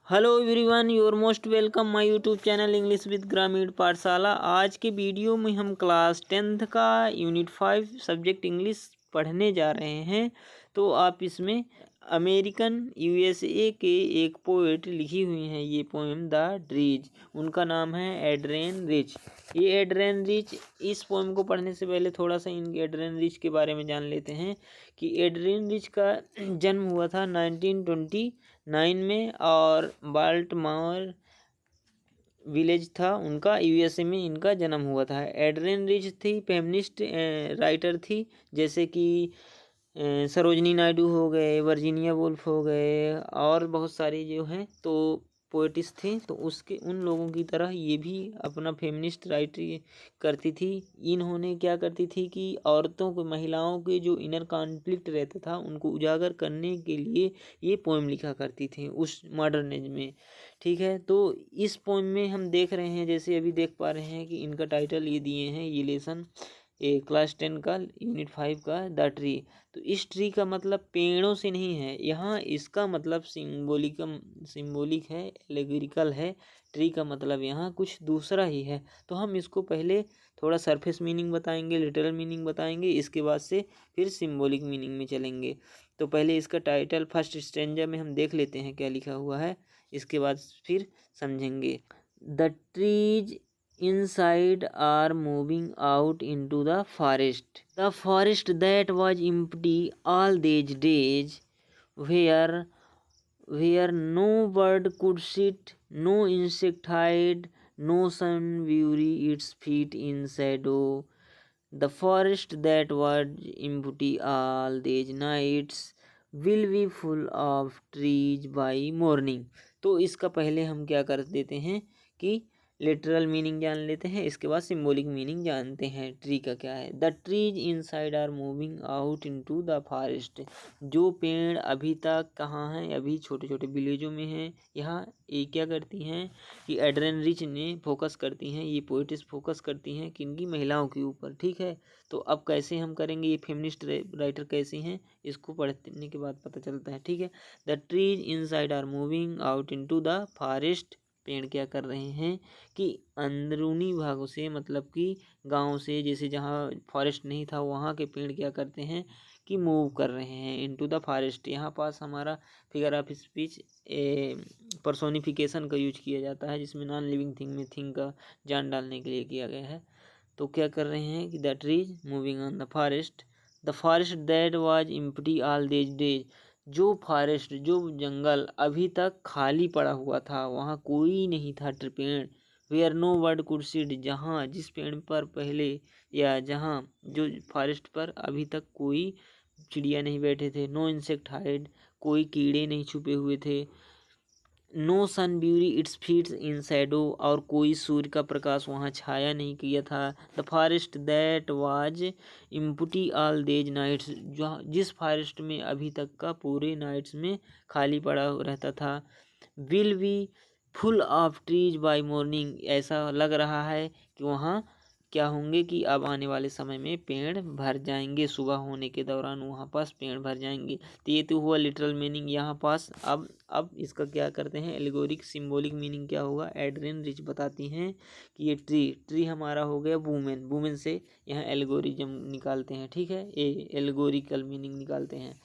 Hello everyone, your most welcome my YouTube channel English with ग्रामीण पाठशाला। आज के वीडियो में हम क्लास 10th का यूनिट 5 सब्जेक्ट इंग्लिश पढ़ने जा रहे हैं। तो आप इसमें अमेरिकन यूएसए के एक पोएट लिखी हुई हैं ये पोएम द ड्रीज। उनका नाम है एड्रियन रिच। ये एड्रियन रिच, इस पोएम को पढ़ने से पहले थोड़ा सा इन एड्रियन रिच के बारे में जान लेते हैं कि एड्रियन रिच का जन्म हुआ था 1929 में और बाल्टमोर विलेज था उनका, यूएसए में इनका जन्म हुआ था। एड्रियन रिच थी फेमिनिस्ट राइटर थी, जैसे कि सरोजनी नायडू हो गए, वर्जीनिया वुल्फ हो गए और बहुत सारी जो हैं तो पोएटिस थे। तो उसके उन लोगों की तरह ये भी अपना फेमिनिस्ट राइटिंग करती थी। इन्होंने क्या करती थी कि औरतों को, महिलाओं के जो इनर कॉन्फ्लिक्ट रहता था उनको उजागर करने के लिए ये पोएम लिखा करती थी उस मॉडर्न एज में। ठीक है, तो इस पोएम में हम देख रहे हैं, जैसे अभी देख पा रहे हैं कि इनका टाइटल ये दिए हैं, ये लेसन क्लास 10 का यूनिट 5 का द ट्री। तो इस ट्री का मतलब पेड़ों से नहीं है, यहाँ इसका मतलब सिम्बोलिक है, एलेगोरिकल है। ट्री का मतलब यहाँ कुछ दूसरा ही है। तो हम इसको पहले थोड़ा सरफेस मीनिंग बताएंगे, लिटरल मीनिंग बताएंगे, इसके बाद से फिर सिम्बोलिक मीनिंग में चलेंगे। तो पहले इसका टाइटल फर्स्ट स्टैंजा में हम देख लेते हैं क्या लिखा हुआ है, इसके बाद फिर समझेंगे। The trees inside are moving out into the forest. The forest that was empty all these days, where no bird could sit, no insect hide, no sun bury its feet in shadow. The forest that was empty all these nights will be full of trees by morning. तो इसका पहले हम क्या कर देते हैं कि literal meaning जान लेते हैं, इसके बाद सिंबॉलिक मीनिंग जानते हैं ट्री का क्या है। The trees inside are moving out into the forest. जो पेड़ अभी तक कहाँ हैं, अभी छोटे छोटे विलेजों में हैं। यहाँ ये क्या करती हैं कि एड्रियन रिच ने फोकस करती हैं, ये पोएटिस फोकस करती हैं किनकी, महिलाओं के ऊपर। ठीक है, तो अब कैसे हम करेंगे, ये फेमिनिस्ट राइटर कैसी हैं, इसको पढ़ने के बाद पता चलता है। ठीक है, the trees inside are moving out into the forest. पेड़ क्या कर रहे हैं कि अंदरूनी भागों से, मतलब कि गांव से, जैसे जहाँ फॉरेस्ट नहीं था वहाँ के पेड़ क्या करते हैं कि मूव कर रहे हैं इनटू द फॉरेस्ट। यहाँ पास हमारा फिगर ऑफ स्पीच पर्सोनिफिकेशन का यूज किया जाता है, जिसमें नॉन लिविंग थिंग में थिंग का जान डालने के लिए किया गया है। तो क्या कर रहे हैं कि the trees moving on the forest, the forest that was empty all these days. जो फॉरेस्ट, जो जंगल अभी तक खाली पड़ा हुआ था, वहाँ कोई नहीं था पेड़। Where no bird could sit, जहाँ जिस पेड़ पर पहले, या जहाँ जो फॉरेस्ट पर अभी तक कोई चिड़िया नहीं बैठे थे। नो इंसेक्ट हाइड, कोई कीड़े नहीं छुपे हुए थे। No sun bury its feets in shadow, और कोई सूर्य का प्रकाश वहाँ छाया नहीं किया था। The forest that was empty all these nights, जो जिस फॉरेस्ट में अभी तक का पूरे नाइट्स में खाली पड़ा रहता था। Will be full of trees by morning, ऐसा लग रहा है कि वहाँ क्या होंगे कि अब आने वाले समय में पेड़ भर जाएंगे, सुबह होने के दौरान वहाँ पास पेड़ भर जाएंगे। तो ये तो हुआ लिटरल मीनिंग यहाँ पास। अब इसका क्या करते हैं, एलिगोरिक सिंबॉलिक मीनिंग क्या होगा। एड्रियन रिच बताती हैं कि ये ट्री हमारा हो गया वुमेन से यहाँ एलिगोरिज्म निकालते हैं। ठीक है, ये एलिगोरिकल मीनिंग निकालते हैं।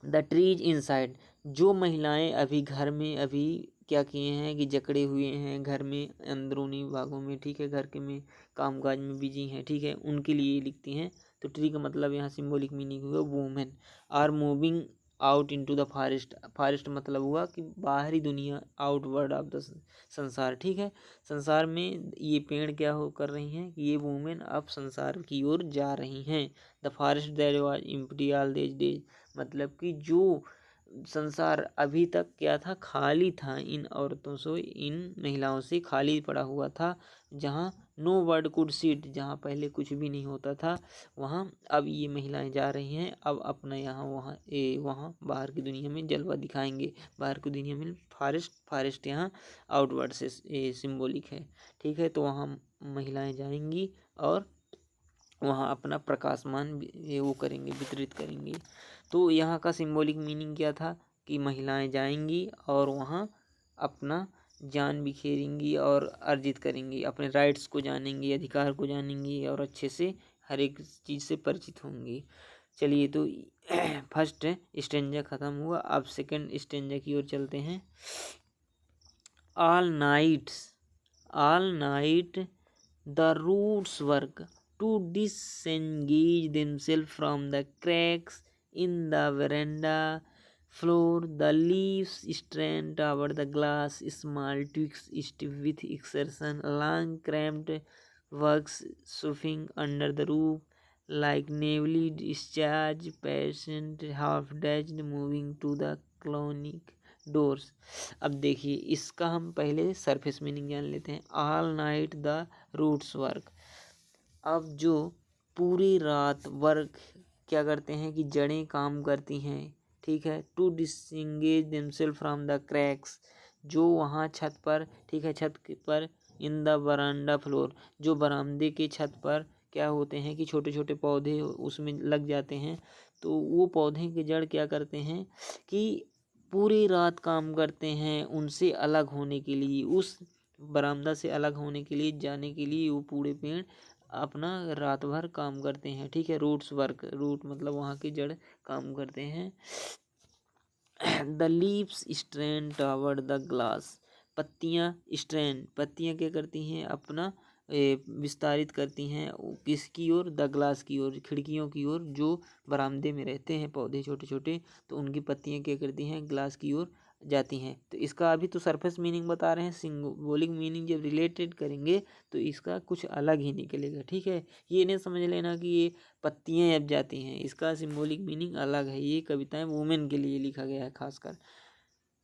द ट्रीज इनसाइड, जो महिलाएं अभी घर में अभी क्या किए हैं कि जकड़े हुए हैं घर में अंदरूनी भागों में। ठीक है, घर के में कामकाज में बिजी हैं। ठीक है, उनके लिए लिखती हैं। तो ट्री का मतलब यहाँ सिंबॉलिक मीनिंग हुआ women are moving out into the forest. Forest मतलब हुआ कि बाहरी दुनिया, आउटवर्ड ऑफ द संसार। ठीक है, संसार में ये पेड़ क्या हो कर रही हैं कि ये वुमेन अब संसार की ओर जा रही हैं। The forest that was empty all these days, मतलब कि जो संसार अभी तक क्या था, खाली था, इन औरतों से, इन महिलाओं से खाली पड़ा हुआ था। जहाँ नो बर्ड कुड सीट, जहाँ पहले कुछ भी नहीं होता था, वहाँ अब ये महिलाएं जा रही हैं। अब अपना यहाँ वहाँ बाहर की दुनिया में जलवा दिखाएंगे। बाहर की दुनिया में फॉरेस्ट यहाँ आउटवर्ड से सिंबॉलिक है। ठीक है, तो वहाँ महिलाएं जाएंगी और वहाँ अपना प्रकाशमान वो करेंगे, वितरित करेंगे। तो यहाँ का सिंबॉलिक मीनिंग क्या था, की महिलाएं जाएंगी और वहाँ अपना जान बिखेरेंगी और अर्जित करेंगी, अपने राइट्स को जानेंगी, अधिकार को जानेंगी और अच्छे से हर एक चीज़ से परिचित होंगी। चलिए, तो फर्स्ट स्टेंजा ख़त्म हुआ। अब सेकंड स्टेंजा की ओर चलते हैं। All night the roots work to disengage themselves from the cracks in the veranda floor. The leaves strain toward the glass, small twigs stiff with exertion, long cramped works sloughing under the roof like newly discharged patient, half dazed, moving to the clonic doors. अब देखिए, इसका हम पहले surface meaning जान लेते हैं। All night the roots work. अब जो पूरी रात वर्क क्या करते हैं कि जड़ें काम करती हैं, ठीक है। To disengage themself from the cracks, जो वहाँ छत पर, ठीक है, छत पर, इन द बरांडा फ्लोर, जो बरामदे के छत पर क्या होते हैं कि छोटे छोटे पौधे उसमें लग जाते हैं। तो वो पौधे के जड़ क्या करते हैं कि पूरी रात काम करते हैं उनसे अलग होने के लिए, उस बरामदा से अलग होने के लिए, जाने के लिए वो पूरे पेड़ अपना रात भर काम करते हैं, ठीक है। रूट्स वर्क, रूट मतलब वहाँ की जड़ काम करते हैं। The leaves strain toward the glass, पत्तियाँ स्ट्रेन, पत्तियाँ क्या करती हैं, अपना विस्तारित करती हैं किसकी ओर, द ग्लास की ओर, खिड़कियों की ओर, जो बरामदे में रहते हैं पौधे छोटे छोटे, तो उनकी पत्तियाँ क्या करती हैं, ग्लास की ओर जाती हैं। तो इसका अभी तो सरफेस मीनिंग बता रहे हैं, सिंबॉलिक मीनिंग जब रिलेटेड करेंगे तो इसका कुछ अलग ही निकलेगा, ठीक है। ये नहीं समझ लेना कि ये पत्तियाँ अब जाती हैं, इसका सिंबॉलिक मीनिंग अलग है। ये कविताएं वुमेन के लिए लिखा गया है खासकर।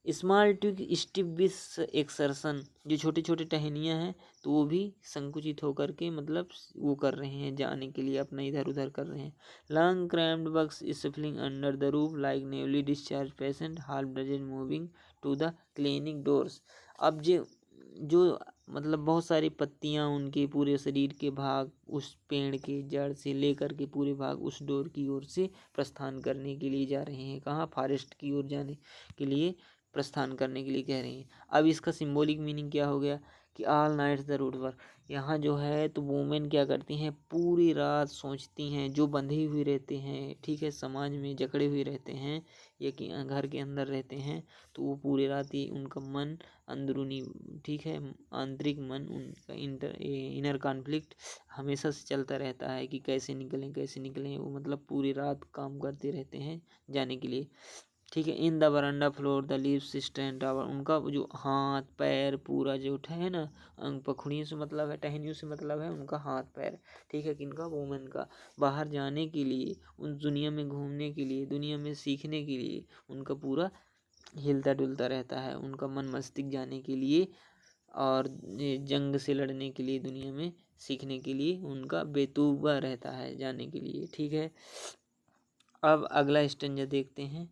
Small twig stiff with exertion, जो छोटे छोटे टहनियाँ हैं तो वो भी संकुचित होकर के मतलब वो कर रहे हैं, जाने के लिए अपना इधर उधर कर रहे हैं। Long cramped boughs shuffling under the roof like newly discharge patient, half dozen moving to the clinic doors. अब जो मतलब बहुत सारी पत्तियां उनके पूरे शरीर के भाग उस पेड़ के जड़ से लेकर के पूरे भाग उस डोर की ओर से प्रस्थान करने के लिए जा रहे हैं। कहाँ, फॉरेस्ट की ओर जाने के लिए प्रस्थान करने के लिए कह रही हैं। अब इसका सिंबॉलिक मीनिंग क्या हो गया कि all nights the root work, यहाँ जो है तो वुमेन क्या करती हैं, पूरी रात सोचती हैं, जो बंधे हुए रहते हैं, ठीक है, समाज में जकड़े हुए रहते हैं या कि घर के अंदर रहते हैं, तो वो पूरी रात ही उनका मन अंदरूनी, ठीक है, आंतरिक मन, उनका इनर कॉन्फ्लिक्ट हमेशा से चलता रहता है कि कैसे निकलें कैसे निकलें। वो मतलब पूरी रात काम करते रहते हैं जाने के लिए, ठीक है। In the veranda floor the leaves stand tower, उनका जो हाथ पैर पूरा जो उठा है ना, पखुड़ियों से मतलब है, टहनियों से मतलब है उनका हाथ पैर, ठीक है, किनका, वुमेन का। बाहर जाने के लिए, उन दुनिया में घूमने के लिए, दुनिया में सीखने के लिए उनका पूरा हिलता डुलता रहता है, उनका मन मस्तिष्क जाने के लिए और जंग से लड़ने के लिए, दुनिया में सीखने के लिए उनका बेतुबा रहता है जाने के लिए, ठीक है। अब अगला स्टेंजा देखते हैं।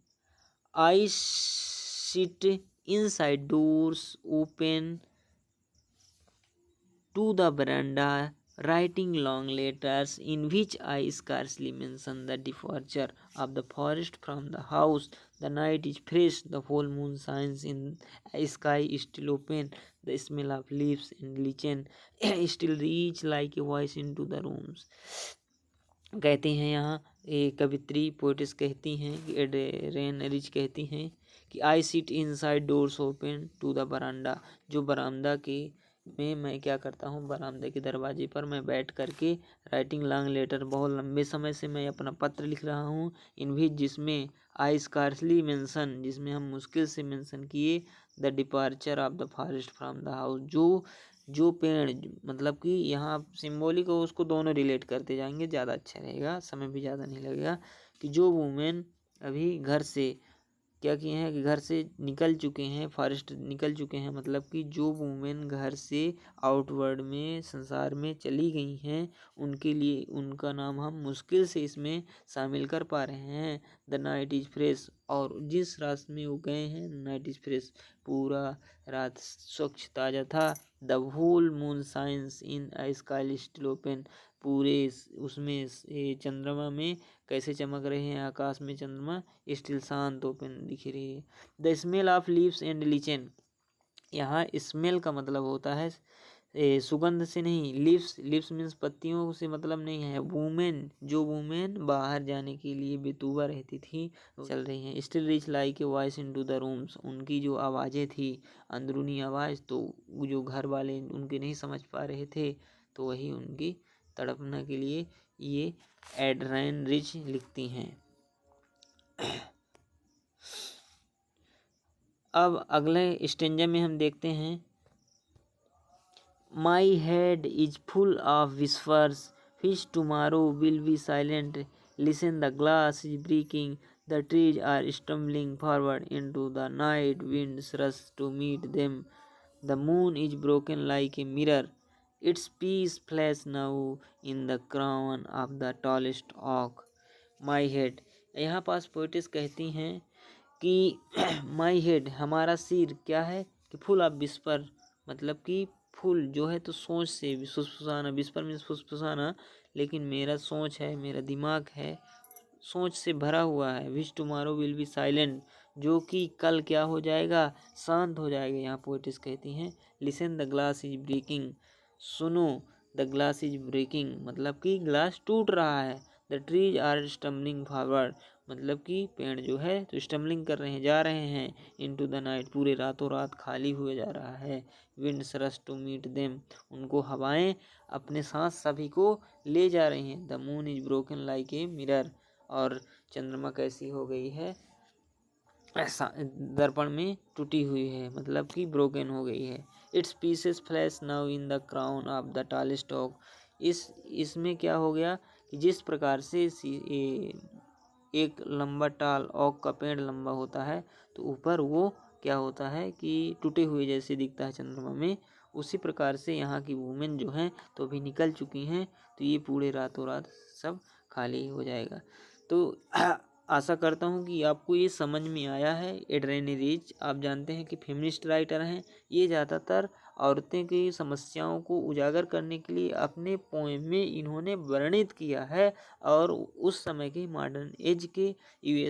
I sit inside, doors open to the veranda, writing long letters in which I scarcely mention the departure of the forest from the house. The night is fresh, the full moon shines in a sky still open, the smell of leaves and lichen still reach like a voice into the rooms. कहते हैं यहाँ ये कवित्री पोइटिस कहती हैं कि एडेरेन rich कहती हैं कि I sit inside doors open to the बरामदा, जो बरामदा के में मैं क्या करता हूँ, बरामदे के दरवाजे पर मैं बैठ करके राइटिंग लॉन्ग लेटर, बहुत लंबे समय से मैं अपना पत्र लिख रहा हूँ, इन भी जिसमें आई स्कार्सली मेंशन, जिसमें हम मुश्किल से मेंशन किए, the departure of the forest from the house, जो पेड़, मतलब कि यहाँ सिंबॉलिक हो उसको दोनों रिलेट करते जाएंगे, ज़्यादा अच्छा रहेगा, समय भी ज़्यादा नहीं लगेगा। कि जो वुमेन अभी घर से क्या किए हैं कि घर से निकल चुके हैं, फॉरेस्ट निकल चुके हैं, मतलब कि जो वुमेन घर से आउटवर्ड में संसार में चली गई हैं, उनके लिए उनका नाम हम मुश्किल से इसमें शामिल कर पा रहे हैं। द नाइट इज़ फ्रेश, और जिस रात में वो गए हैं, नाइट इज़ फ्रेश, पूरा रात स्वच्छ ताज़ा था। The whole moon shines in sky still open, पूरे उसमें चंद्रमा में कैसे चमक रहे हैं आकाश में चंद्रमा, स्टिल शांत ओपन दिख रही है। The smell of leaves and lichen, यहाँ स्मेल का मतलब होता है सुगंध से नहीं, लिप्स, लिप्स मीन्स पत्तियों से मतलब नहीं है। वुमेन, जो वुमेन बाहर जाने के लिए बेतुबा रहती थी, चल रही हैं। Still reach like a voice into the rooms, उनकी जो आवाज़ें थी, अंदरूनी आवाज़, तो जो घर वाले उनके नहीं समझ पा रहे थे, तो वही उनकी तड़पना के लिए ये एड्राइन रिच लिखती हैं। अब अगले स्टेंजा में हम देखते हैं, My head is full of whispers, which tomorrow will be silent. Listen, the glass is breaking, the trees are stumbling forward into the night, winds rush to meet them. The moon is broken like a mirror, its piece flashes now in the crown of the tallest oak. My head, यहाँ पास पोइटिस कहती हैं कि my head, हमारा सिर क्या है कि full of whisper, मतलब कि फुल जो है तो सोच से फुसफुसाना, विस्पर मीन्स फुसफुसाना, लेकिन मेरा सोच है, मेरा दिमाग है, सोच से भरा हुआ है। विच टुमारो विल बी साइलेंट, जो कि कल क्या हो जाएगा, शांत हो जाएगा। यहाँ पोइटिस कहती हैं listen the glass is breaking, सुनो, द ग्लास इज ब्रेकिंग मतलब कि ग्लास टूट रहा है। The trees are stumbling forward, मतलब कि पेड़ जो है तो स्टम्बलिंग कर रहे हैं, जा रहे हैं। इनटू द नाइट, पूरे रातों रात खाली हुए जा रहा है। Winds rush to meet them, उनको हवाएं अपने साथ सभी को ले जा रही हैं। The moon is broken like a mirror, और चंद्रमा कैसी हो गई है, ऐसा दर्पण में टूटी हुई है, मतलब कि ब्रोकन हो गई है। It's pieces flash now in the crown of the tallest ऑक, इसमें क्या हो गया कि जिस प्रकार से एक लंबा टाल ओक का पेड़ लंबा होता है, तो ऊपर वो क्या होता है कि टूटे हुए जैसे दिखता है चंद्रमा में, उसी प्रकार से यहाँ की वुमेन जो हैं तो अभी निकल चुकी हैं, तो ये पूरे रातों रात सब खाली हो जाएगा। तो आशा करता हूँ कि आपको ये समझ में आया है। एड्राइन रिच, आप जानते हैं कि फेमिनिस्ट राइटर हैं, ये ज़्यादातर औरतें की समस्याओं को उजागर करने के लिए अपने पोएम में इन्होंने वर्णित किया है, और उस समय के मॉडर्न एज के यूएस